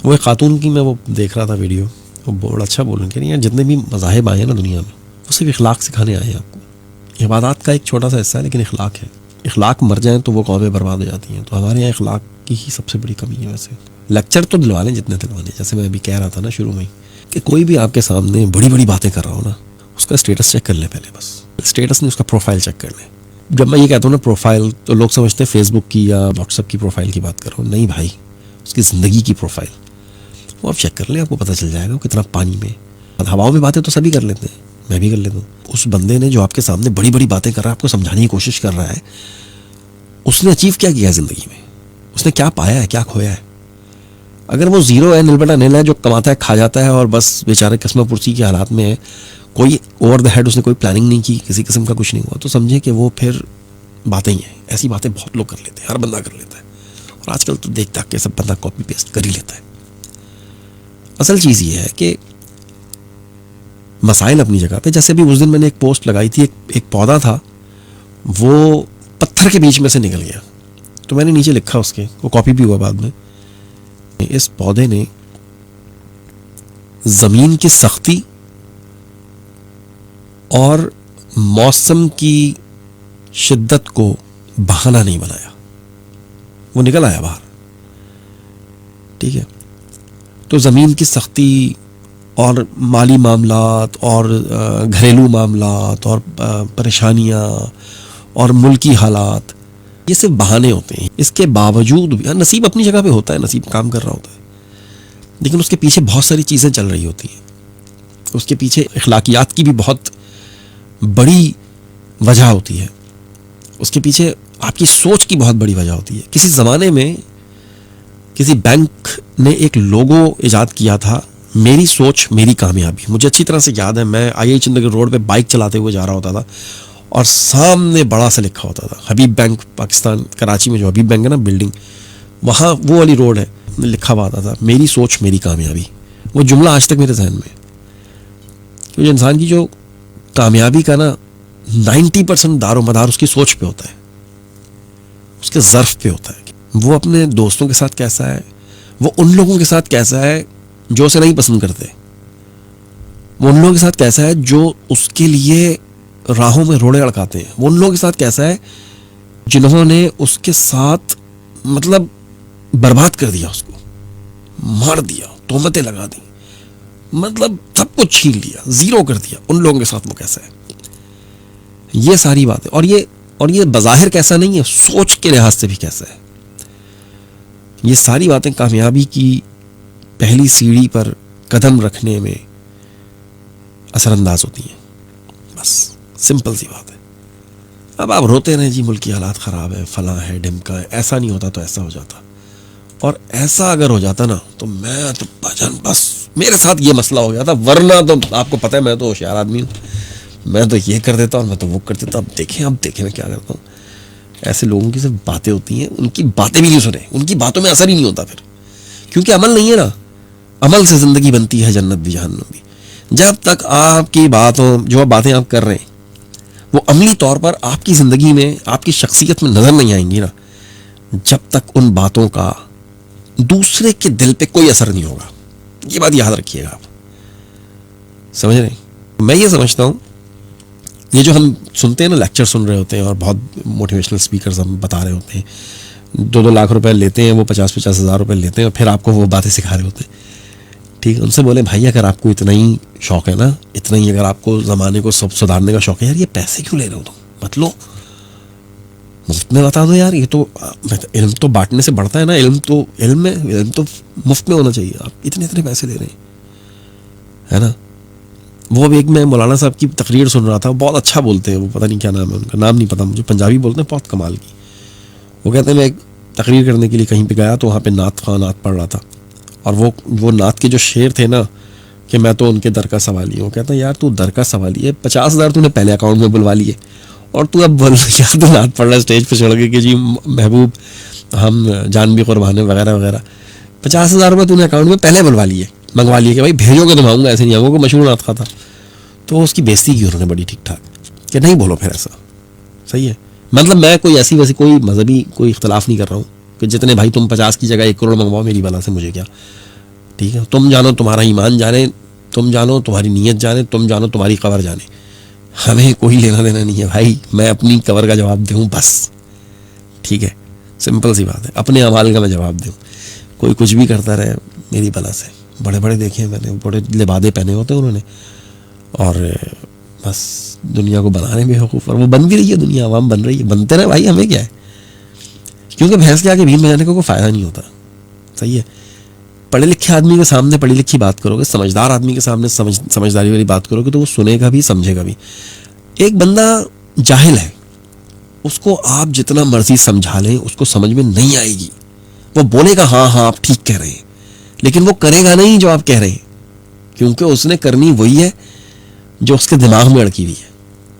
वो एक खातून की मैं वो देख रहा था वीडियो, वो बड़ा अच्छा बोल रहे हैं, जितने भी मज़ाहिब आए हैं ना दुनिया में, वो सिर्फ इखलाक सिखाने आए हैं आपको। इबादत का एक छोटा सा हिस्सा है, लेकिन इखलाक है। इखलाक मर जाएँ तो वो कौमें बर्बाद हो जाती हैं। तो हमारे यहाँ इखलाक की ही सबसे बड़ी कमी है। वैसे लेक्चर तो दिलवा लें जितने दिलवाने, जैसे मैं अभी कह रहा था ना शुरू में ही, कि कोई भी आपके सामने बड़ी बड़ी बातें कर रहा हो ना, उसका स्टेटस चेक कर लें पहले। बस स्टेटस नहीं, उसका प्रोफाइल चेक कर लें। जब मैं ये कहता हूँ ना प्रोफाइल, तो लोग समझते हैं फेसबुक की या व्हाट्सएप की प्रोफाइल की बात कर रहा हूँ। नहीं भाई, उसकी ज़िंदगी की प्रोफाइल वो आप चेक कर लें, आपको पता चल जाएगा वो कितना पानी में। हवाओं में बातें तो सभी कर लेते हैं, मैं भी कर लेता हूँ। उस बंदे ने जो आपके सामने बड़ी बड़ी बातें कर रहा है, आपको समझाने की कोशिश कर रहा है, उसने अचीव क्या किया है ज़िंदगी में, उसने क्या पाया है, क्या खोया है। अगर वो ज़ीरो है, नील बटा नील है, जो कमाता है खा जाता है और बस बेचारे किस्म पुरसी के हालात में है, कोई ओवर द हेड उसने कोई प्लानिंग नहीं की, किसी किस्म का कुछ नहीं हुआ, तो समझे कि वो फिर बातें ही हैं। ऐसी बातें बहुत लोग कर लेते हैं, हर बंदा कर लेता है। और आजकल तो देख ताक के सब बंदा कॉपी पेस्ट कर ही लेता है। असल चीज़ ये है कि मसाइल अपनी जगह पे, जैसे भी उस दिन मैंने एक पोस्ट लगाई थी, एक पौधा था वो पत्थर के बीच में से निकल गया, तो मैंने नीचे लिखा उसके, वो कॉपी भी हुआ बाद में, इस पौधे ने ज़मीन की सख्ती और मौसम की शिद्दत को बहाना नहीं बनाया, वो निकल आया बाहर। ठीक है, तो ज़मीन की सख्ती और माली मामलात और घरेलू मामलात और परेशानियाँ और मुल्की हालात, ये सिर्फ बहाने होते हैं। इसके बावजूद भी नसीब अपनी जगह पे होता है, नसीब काम कर रहा होता है, लेकिन उसके पीछे बहुत सारी चीज़ें चल रही होती हैं। उसके पीछे अखलाकियात की भी बहुत बड़ी वजह होती है, उसके पीछे आपकी सोच की बहुत बड़ी वजह होती है। किसी ज़माने में किसी बैंक ने एक लोगो इजाद किया था, मेरी सोच मेरी कामयाबी। मुझे अच्छी तरह से याद है, मैं आई चंद्रनगर रोड पे बाइक चलाते हुए जा रहा होता था और सामने बड़ा सा लिखा होता था हबीब बैंक, पाकिस्तान कराची में जो हबीब बैंक है ना बिल्डिंग, वहाँ वो वाली रोड है, लिखा हुआ आता था मेरी सोच मेरी कामयाबी। वो जुमला आज तक मेरे जहन में, क्योंकि इंसान की जो कामयाबी का ना 90% दारो मदार उसकी सोच पे होता है, उसके ज़र्फ पे होता है। वो अपने दोस्तों के साथ कैसा है, वो उन लोगों के साथ कैसा है जो उसे नहीं पसंद करते, वो उन लोगों के साथ कैसा है जो उसके लिए राहों में रोड़े अड़काते हैं, वो उन लोगों के साथ कैसा है जिन्होंने उसके साथ मतलब बर्बाद कर दिया, उसको मार दिया, तोहमतें लगा दी, मतलब सब कुछ छीन लिया, ज़ीरो कर दिया। उन लोगों के साथ वो कैसा है, ये सारी बातें। और ये बज़ाहिर कैसा नहीं है, सोच के लिहाज से भी कैसा है। ये सारी बातें कामयाबी की पहली सीढ़ी पर कदम रखने में असरअंदाज होती हैं। बस सिंपल सी बात है। अब आप रोते रहें जी मुल्क की हालात ख़राब है, फलां है, ढिमका है, ऐसा नहीं होता तो ऐसा हो जाता, और ऐसा अगर हो जाता ना तो मैं तो भजन बस मेरे साथ ये मसला हो गया था, वरना तो आपको पता है मैं तो होशियार आदमी हूँ, मैं तो ये कर देता और मैं तो वो कर देता। अब देखें मैं क्या करता हूँ। ऐसे लोगों की सिर्फ बातें होती हैं, उनकी बातें भी नहीं सुने, उनकी बातों में असर ही नहीं होता फिर, क्योंकि अमल नहीं है ना। अमल से ज़िंदगी बनती है जन्नत भी जहन्नम भी। जब तक आपकी बातों, जो बातें आप कर रहे हैं वो अमली तौर पर आपकी ज़िंदगी में, आपकी शख्सियत में नज़र नहीं आएंगी ना, जब तक उन बातों का दूसरे के दिल पे कोई असर नहीं होगा। ये बात याद रखिएगा आप, समझ रहे हैं। मैं ये समझता हूँ ये जो हम सुनते हैं ना, लेक्चर सुन रहे होते हैं और बहुत मोटिवेशनल स्पीकर्स हम बता रहे होते हैं, 2-2 लाख रुपए लेते हैं वो, 50-50 हज़ार रुपये लेते हैं और फिर आपको वो बातें सिखा रहे होते हैं। ठीक है, उनसे बोले भाई अगर आपको इतना ही शौक़ है ना, इतना ही अगर आपको ज़माने को सब सुधारने का शौक़ है यार, ये पैसे क्यों ले रहे हो तुम, मत लो, मुफ्त में बता दो यार। ये तो इल्म तो बांटने से बढ़ता है ना, इल्म तो मुफ्त में होना चाहिए। आप इतने पैसे ले रहे हैं, है ना। वो अब एक मैं मौलाना साहब की तकरीर सुन रहा था, बहुत अच्छा बोलते हैं वो, पता नहीं क्या नाम है उनका, नाम नहीं पता मुझे, पंजाबी बोलते हैं, बहुत कमाल की। वो कहते हैं मैं एक तकरीर करने के लिए कहीं पे गया तो वहाँ पे नात पढ़ रहा था, और वो नात के जो शेर थे ना कि मैं तो उनके दर का सवाली हूँ। कहता है यार तू दर का सवाली है, 50,000 तूने पहले अकाउंट में बुलवा लिए और तू अब बोल यार तू नात पढ़ रहा है स्टेज पर चढ़ के कि जी महबूब हम जान भी कुर्बान है वगैरह वगैरह। 50,000 रुपये तूने अकाउंट में पहले बुलवा लिए, मंगवा लिए कि भाई भेजोगे तो आऊँगा, ऐसे नहीं आऊँगा। मशहूर नात खा था, तो उसकी बेइज्जती की उन्होंने बड़ी ठीक ठाक कि नहीं बोलो फिर ऐसा। सही है, मतलब मैं कोई ऐसी वैसी कोई मजहबी कोई इख्तलाफ नहीं कर रहा हूँ कि जितने भाई तुम 50 की जगह 1 करोड़ मंगवाओ मेरी बला से मुझे क्या। ठीक है, तुम जानो, तुम्हारा ईमान जाने, तुम जानो, तुम्हारी नीयत जाने, तुम जानो, तुम्हारी कब्र जाने, हमें कोई लेना देना नहीं है भाई। मैं अपनी कब्र का जवाब दूँ बस, ठीक है, सिंपल सी बात है। अपने अमाल का मैं जवाब दूँ, कोई कुछ भी करता रहे मेरी बला से। बड़े बड़े देखे हैं मैंने, बड़े लिबादे पहने होते हैं उन्होंने, और बस दुनिया को बनाने में बेवकूफ़, और वो बन भी रही है, दुनिया आवाम बन रही है, बनते रहे भाई, हमें क्या है, क्योंकि भैंस के आगे भीम बजाने का कोई फ़ायदा नहीं होता। सही है, पढ़े लिखे आदमी के सामने पढ़ी लिखी बात करोगे, समझदार आदमी के सामने समझदारी वाली बात करोगे तो वो सुनेगा भी, समझेगा भी। एक बंदा जाहिल है, उसको आप जितना मर्जी समझा लें उसको समझ में नहीं आएगी। वो बोलेगा हाँ हाँ आप ठीक कह रहे हैं, लेकिन वो करेगा नहीं जो आप कह रहे हैं, क्योंकि उसने करनी वही है जो उसके दिमाग में अड़की हुई है।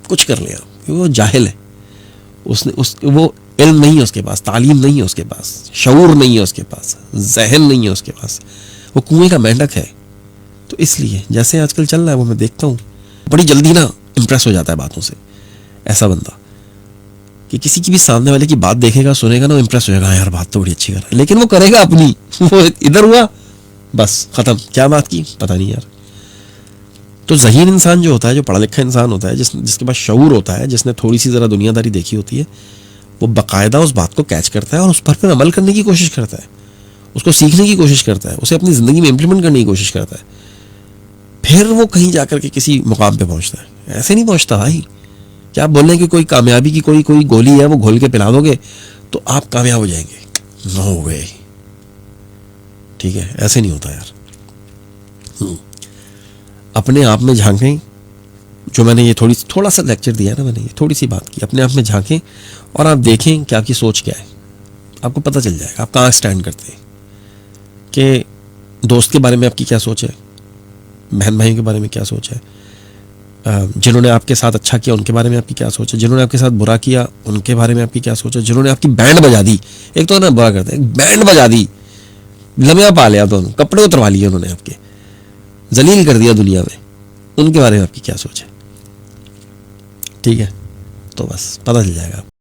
कुछ कर ले आप, क्योंकि वो जाहिल है, वो इल्म नहीं है उसके पास, तालीम नहीं है उसके पास, शऊर नहीं है उसके पास, जहन नहीं है उसके पास, वो कुएं का मेंढक है। तो इसलिए जैसे आजकल चल रहा है वो मैं देखता हूँ, बड़ी जल्दी ना इम्प्रेस हो जाता है बातों से ऐसा बंदा, कि किसी की भी सामने वाले की बात देखेगा, सुनेगा ना, इम्प्रेस हो जाएगा, यार बात तो बड़ी अच्छी कर रहा है, लेकिन वो करेगा अपनी। वो इधर हुआ बस खत्म, क्या बात की पता नहीं यार। तो ज़हीन इंसान जो होता है, जो पढ़ा लिखा इंसान होता है, जिसके पास शऊर होता है, जिसने थोड़ी सी ज़रा दुनियादारी देखी होती है, वो बाकायदा उस बात को कैच करता है और उस पर फिर अमल करने की कोशिश करता है, उसको सीखने की कोशिश करता है, उसे अपनी ज़िंदगी में इम्प्लीमेंट करने की कोशिश करता है, फिर वो कहीं जाकर के किसी मुकाम पे पहुंचता है। ऐसे नहीं पहुंचता भाई। क्या आप बोल रहे हैं कि कोई कामयाबी की कोई गोली है, वो घोल के पिला दोगे तो आप कामयाब हो जाएंगे? नो वे, ठीक है, ऐसे नहीं होता यार। अपने आप में झांकें, जो मैंने ये थोड़ा सा लेक्चर दिया ना, मैंने ये थोड़ी सी बात की, अपने आप में झांकें और आप देखें कि आपकी सोच क्या है, आपको पता चल जाएगा आप कहाँ स्टैंड करते हैं, कि दोस्त के बारे में आपकी क्या सोच है, बहन भाइयों के बारे में क्या सोच है, जिन्होंने आपके साथ अच्छा किया उनके बारे में आपकी क्या सोच है, जिन्होंने आपके साथ बुरा किया उनके बारे में आपकी क्या सोच है, जिन्होंने आपकी बैंड बजा दी, एक तो ना बुरा करते हैं, बैंड बजा दी, लम्या पा लिया, दोनों कपड़े उतरवा लिए उन्होंने, आपके जलील कर दिया दुनिया में, उनके बारे में आपकी क्या सोच है, ठीक है, तो बस पता चल जाएगा।